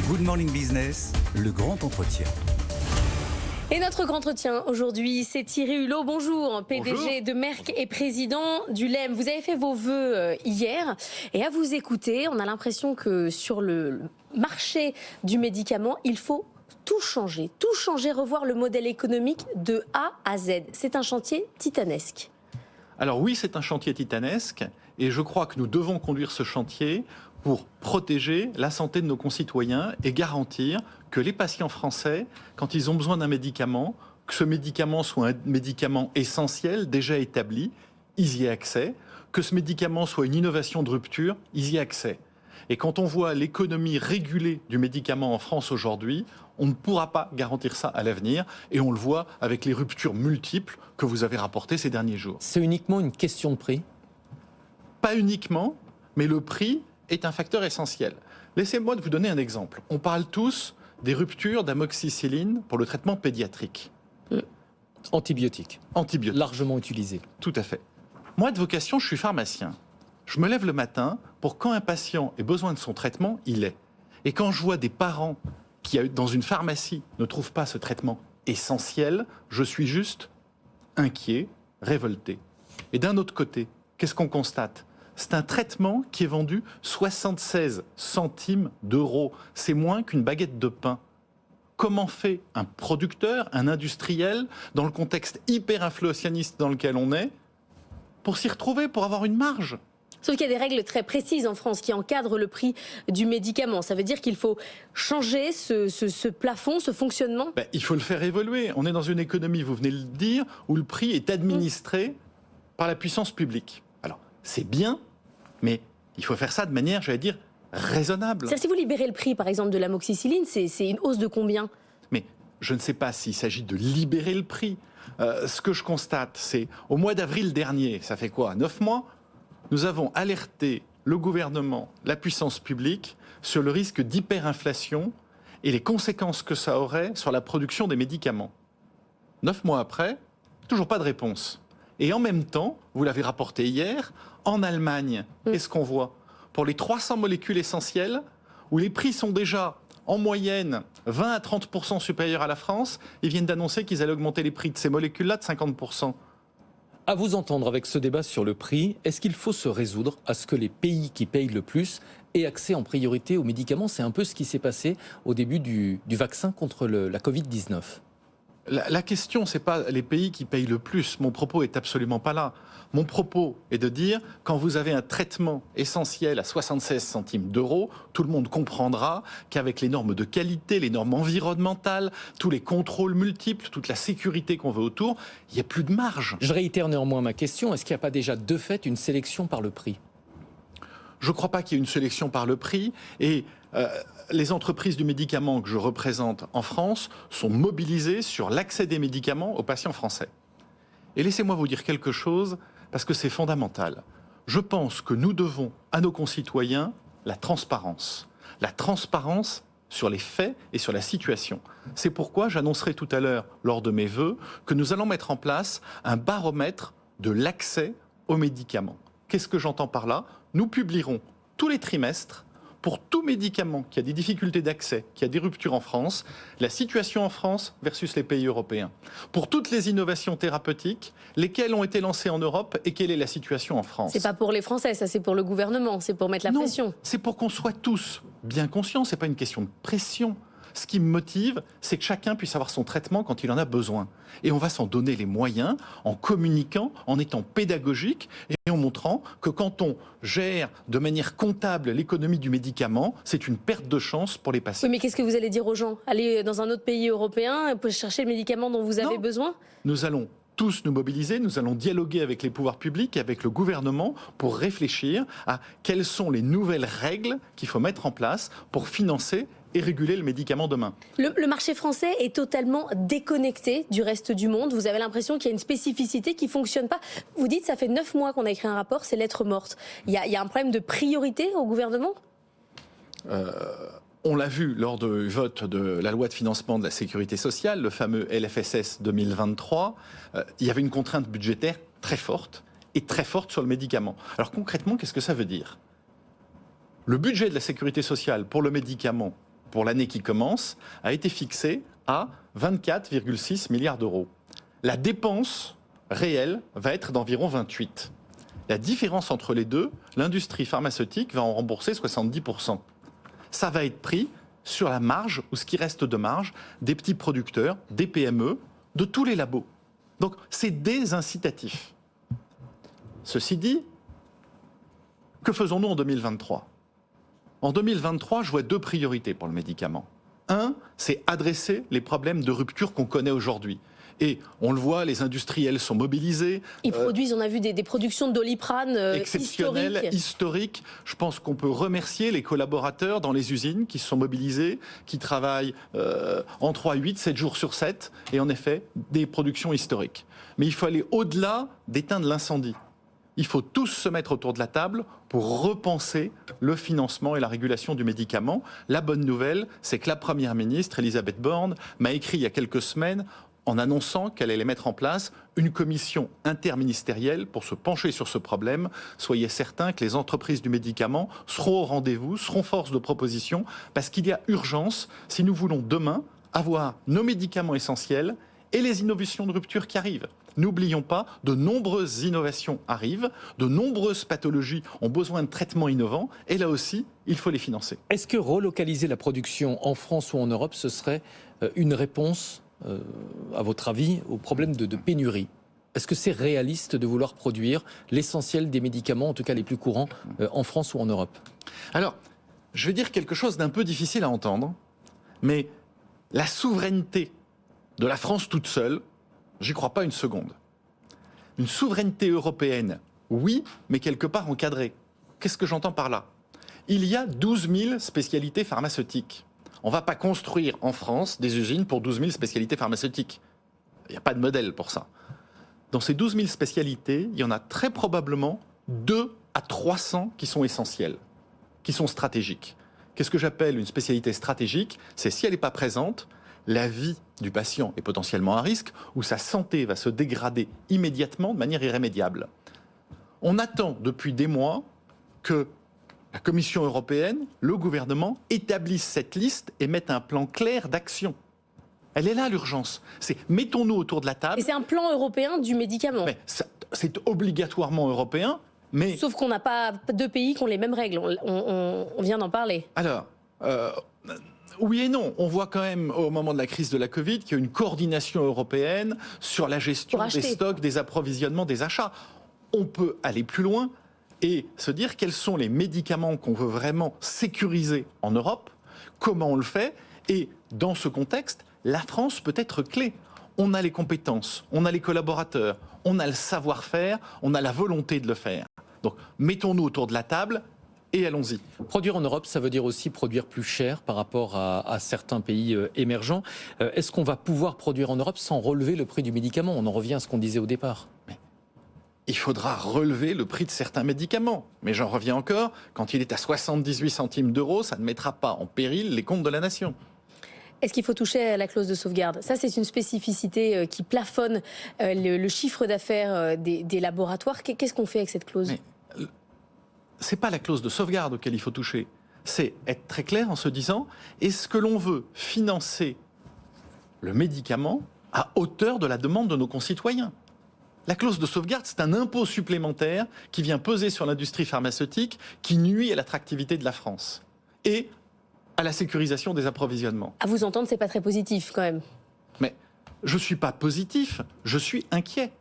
Good Morning Business, le grand entretien. Et notre grand entretien aujourd'hui, c'est Thierry Hulot. Bonjour, PDG Bonjour. de Merck et président du LEM. Vous avez fait vos vœux hier et à vous écouter, on a l'impression que sur le marché du médicament, il faut tout changer, revoir le modèle économique de A à Z. C'est un chantier titanesque. Alors oui, c'est un chantier titanesque et je crois que nous devons conduire ce chantier pour protéger la santé de nos concitoyens et garantir que les patients français, quand ils ont besoin d'un médicament, que ce médicament soit un médicament essentiel, déjà établi, ils y aient accès, que ce médicament soit une innovation de rupture, ils y aient accès. Et quand on voit l'économie régulée du médicament en France aujourd'hui, on ne pourra pas garantir ça à l'avenir. Et on le voit avec les ruptures multiples que vous avez rapportées ces derniers jours. C'est uniquement une question de prix ? Pas uniquement, mais le prix est un facteur essentiel. Laissez-moi vous donner un exemple. On parle tous des ruptures d'amoxicilline pour le traitement pédiatrique. Antibiotiques. Antibiotiques. Largement utilisés. Tout à fait. Moi, de vocation, je suis pharmacien. Je me lève le matin pour quand un patient ait besoin de son traitement, il est. Et quand je vois des parents qui, dans une pharmacie, ne trouvent pas ce traitement essentiel, je suis juste inquiet, révolté. Et d'un autre côté, qu'est-ce qu'on constate ? C'est un traitement qui est vendu 76 centimes d'euros. C'est moins qu'une baguette de pain. Comment fait un producteur, un industriel, dans le contexte hyper-inflationniste dans lequel on est, pour s'y retrouver, pour avoir une marge ? Sauf qu'il y a des règles très précises en France qui encadrent le prix du médicament. Ça veut dire qu'il faut changer ce plafond, ce fonctionnement. Il faut le faire évoluer. On est dans une économie, vous venez de le dire, où le prix est administré par la puissance publique. Alors, c'est bien, mais il faut faire ça de manière, j'allais dire, raisonnable. C'est-à-dire, si vous libérez le prix, par exemple, de l'amoxicilline, c'est une hausse de combien ? Mais je ne sais pas s'il s'agit de libérer le prix. Ce que je constate, c'est au mois d'avril dernier, ça fait quoi, 9 mois ? Nous avons alerté le gouvernement, la puissance publique, sur le risque d'hyperinflation et les conséquences que ça aurait sur la production des médicaments. 9 mois après, toujours pas de réponse. Et en même temps, vous l'avez rapporté hier, en Allemagne, qu'est-ce qu'on voit ? Pour les 300 molécules essentielles, où les prix sont déjà en moyenne 20 à 30% supérieurs à la France, ils viennent d'annoncer qu'ils allaient augmenter les prix de ces molécules-là de 50%. À vous entendre avec ce débat sur le prix, est-ce qu'il faut se résoudre à ce que les pays qui payent le plus aient accès en priorité aux médicaments ? C'est un peu ce qui s'est passé au début du vaccin contre la Covid-19. La question, ce n'est pas les pays qui payent le plus. Mon propos est absolument pas là. Mon propos est de dire, quand vous avez un traitement essentiel à 76 centimes d'euros, tout le monde comprendra qu'avec les normes de qualité, les normes environnementales, tous les contrôles multiples, toute la sécurité qu'on veut autour, il n'y a plus de marge. Je réitère néanmoins ma question. Est-ce qu'il n'y a pas déjà de fait une sélection par le prix ? Je ne crois pas qu'il y ait une sélection par le prix. Et les entreprises du médicament que je représente en France sont mobilisées sur l'accès des médicaments aux patients français. Et laissez-moi vous dire quelque chose, parce que c'est fondamental. Je pense que nous devons à nos concitoyens la transparence. La transparence sur les faits et sur la situation. C'est pourquoi j'annoncerai tout à l'heure, lors de mes vœux, que nous allons mettre en place un baromètre de l'accès aux médicaments. Qu'est-ce que j'entends par là ? Nous publierons tous les trimestres, pour tout médicament qui a des difficultés d'accès, qui a des ruptures en France, la situation en France versus les pays européens. Pour toutes les innovations thérapeutiques, lesquelles ont été lancées en Europe et quelle est la situation en France. C'est pas pour les Français, ça c'est pour le gouvernement, c'est pour mettre la pression. C'est pour qu'on soit tous bien conscients, c'est pas une question de pression. Ce qui me motive, c'est que chacun puisse avoir son traitement quand il en a besoin. Et on va s'en donner les moyens en communiquant, en étant pédagogique et en montrant que quand on gère de manière comptable l'économie du médicament, c'est une perte de chance pour les patients. Oui, mais qu'est-ce que vous allez dire aux gens ? Allez dans un autre pays européen pour chercher le médicament dont vous avez besoin ? Nous allons tous nous mobiliser, nous allons dialoguer avec les pouvoirs publics et avec le gouvernement pour réfléchir à quelles sont les nouvelles règles qu'il faut mettre en place pour financer et réguler le médicament demain. Le marché français est totalement déconnecté du reste du monde. Vous avez l'impression qu'il y a une spécificité qui ne fonctionne pas. Vous dites, ça fait 9 mois qu'on a écrit un rapport, c'est lettre morte. Il y a un problème de priorité au gouvernement ? On l'a vu lors du vote de la loi de financement de la sécurité sociale, le fameux LFSS 2023, il y avait une contrainte budgétaire très forte et très forte sur le médicament. Alors concrètement, qu'est-ce que ça veut dire ? Le budget de la sécurité sociale pour le médicament pour l'année qui commence, a été fixé à 24,6 milliards d'euros. La dépense réelle va être d'environ 28. La différence entre les deux, l'industrie pharmaceutique va en rembourser 70%. Ça va être pris sur la marge, ou ce qui reste de marge, des petits producteurs, des PME, de tous les labos. Donc c'est désincitatif. Ceci dit, que faisons-nous en 2023 ? En 2023, je vois deux priorités pour le médicament. Un, c'est adresser les problèmes de rupture qu'on connaît aujourd'hui. Et on le voit, les industriels sont mobilisés. Ils produisent, on a vu des productions de Doliprane exceptionnelles, historiques. Je pense qu'on peut remercier les collaborateurs dans les usines qui se sont mobilisés, qui travaillent en 3, 8, 7 jours sur 7, et en effet, des productions historiques. Mais il faut aller au-delà d'éteindre l'incendie. Il faut tous se mettre autour de la table pour repenser le financement et la régulation du médicament. La bonne nouvelle, c'est que la Première ministre, Elisabeth Borne, m'a écrit il y a quelques semaines en annonçant qu'elle allait mettre en place une commission interministérielle pour se pencher sur ce problème. Soyez certains que les entreprises du médicament seront au rendez-vous, seront force de proposition, parce qu'il y a urgence si nous voulons demain avoir nos médicaments essentiels et les innovations de rupture qui arrivent. N'oublions pas, de nombreuses innovations arrivent, de nombreuses pathologies ont besoin de traitements innovants, et là aussi, il faut les financer. Est-ce que relocaliser la production en France ou en Europe, ce serait une réponse à votre avis, au problème de pénurie? Est-ce que c'est réaliste de vouloir produire l'essentiel des médicaments, en tout cas les plus courants, en France ou en Europe? Alors, je vais dire quelque chose d'un peu difficile à entendre, mais la souveraineté de la France toute seule, j'y crois pas une seconde. Une souveraineté européenne, oui, mais quelque part encadrée. Qu'est-ce que j'entends par là? Il y a 12 000 spécialités pharmaceutiques. On ne va pas construire en France des usines pour 12 000 spécialités pharmaceutiques. Il n'y a pas de modèle pour ça. Dans ces 12 000 spécialités, il y en a très probablement 2 à 300 qui sont essentielles, qui sont stratégiques. Qu'est-ce que j'appelle une spécialité stratégique? C'est si elle n'est pas présente, la vie du patient est potentiellement à risque, ou sa santé va se dégrader immédiatement de manière irrémédiable. On attend depuis des mois que la Commission européenne, le gouvernement, établissent cette liste et mettent un plan clair d'action. Elle est là, l'urgence. C'est mettons-nous autour de la table. Et c'est un plan européen du médicament. Mais c'est obligatoirement européen, mais... Sauf qu'on n'a pas deux pays qui ont les mêmes règles. On vient d'en parler. Alors, oui et non. On voit quand même, au moment de la crise de la Covid, qu'il y a une coordination européenne sur la gestion des stocks, des approvisionnements, des achats. On peut aller plus loin et se dire quels sont les médicaments qu'on veut vraiment sécuriser en Europe, comment on le fait, et dans ce contexte, la France peut être clé. On a les compétences, on a les collaborateurs, on a le savoir-faire, on a la volonté de le faire. Donc mettons-nous autour de la table et allons-y. Produire en Europe, ça veut dire aussi produire plus cher par rapport à certains pays émergents. Est-ce qu'on va pouvoir produire en Europe sans relever le prix du médicament? On en revient à ce qu'on disait au départ. Il faudra relever le prix de certains médicaments. Mais j'en reviens encore, quand il est à 78 centimes d'euros, ça ne mettra pas en péril les comptes de la nation. Est-ce qu'il faut toucher à la clause de sauvegarde? Ça, c'est une spécificité qui plafonne le chiffre d'affaires des laboratoires. Qu'est-ce qu'on fait avec cette clause? Ce n'est pas la clause de sauvegarde auquel il faut toucher. C'est être très clair en se disant, est-ce que l'on veut financer le médicament à hauteur de la demande de nos concitoyens? La clause de sauvegarde, c'est un impôt supplémentaire qui vient peser sur l'industrie pharmaceutique, qui nuit à l'attractivité de la France et à la sécurisation des approvisionnements. À vous entendre, c'est pas très positif quand même. Mais je ne suis pas positif, je suis inquiet.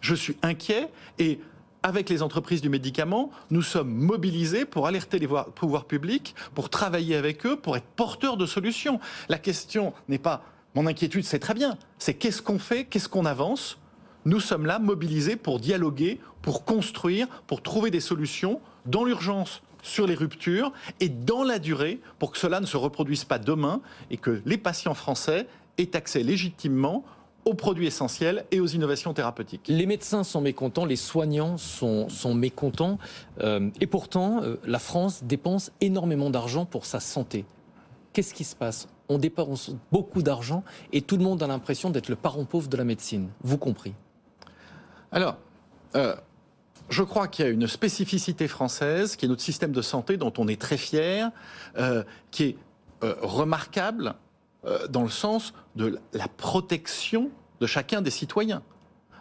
Je suis inquiet et avec les entreprises du médicament, nous sommes mobilisés pour alerter les pouvoirs publics, pour travailler avec eux, pour être porteurs de solutions. La question n'est pas, mon inquiétude c'est très bien, c'est qu'est-ce qu'on fait, qu'est-ce qu'on avance. Nous sommes là mobilisés pour dialoguer, pour construire, pour trouver des solutions dans l'urgence sur les ruptures et dans la durée pour que cela ne se reproduise pas demain et que les patients français aient accès légitimement aux produits essentiels et aux innovations thérapeutiques. Les médecins sont mécontents, les soignants sont mécontents et pourtant la France dépense énormément d'argent pour sa santé. Qu'est-ce qui se passe? On dépense beaucoup d'argent et tout le monde a l'impression d'être le parent pauvre de la médecine, vous compris. Alors, je crois qu'il y a une spécificité française, qui est notre système de santé, dont on est très fier, qui est remarquable dans le sens de la protection de chacun des citoyens.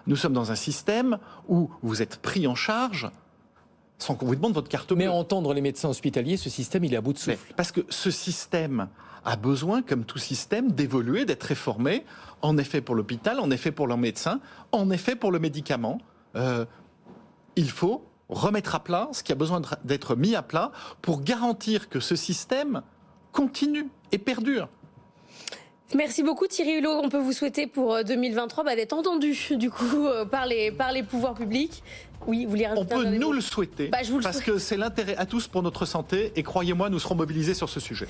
Nous sommes dans un système où vous êtes pris en charge sans qu'on vous demande votre carte bleue. Mais à entendre les médecins hospitaliers, ce système, il est à bout de souffle. Parce que ce système a besoin, comme tout système, d'évoluer, d'être réformé. En effet pour l'hôpital, en effet pour le médecin, en effet pour le médicament. Il faut remettre à plat ce qui a besoin d'être mis à plat pour garantir que ce système continue et perdure. Merci beaucoup Thierry Hulot. On peut vous souhaiter pour 2023 d'être entendu du coup par les pouvoirs publics. Oui, vous voulez rajouter On peut un dernier nous mot ? le souhaiter Je vous le parce souhaite. que c'est l'intérêt à tous pour notre santé et croyez-moi, nous serons mobilisés sur ce sujet.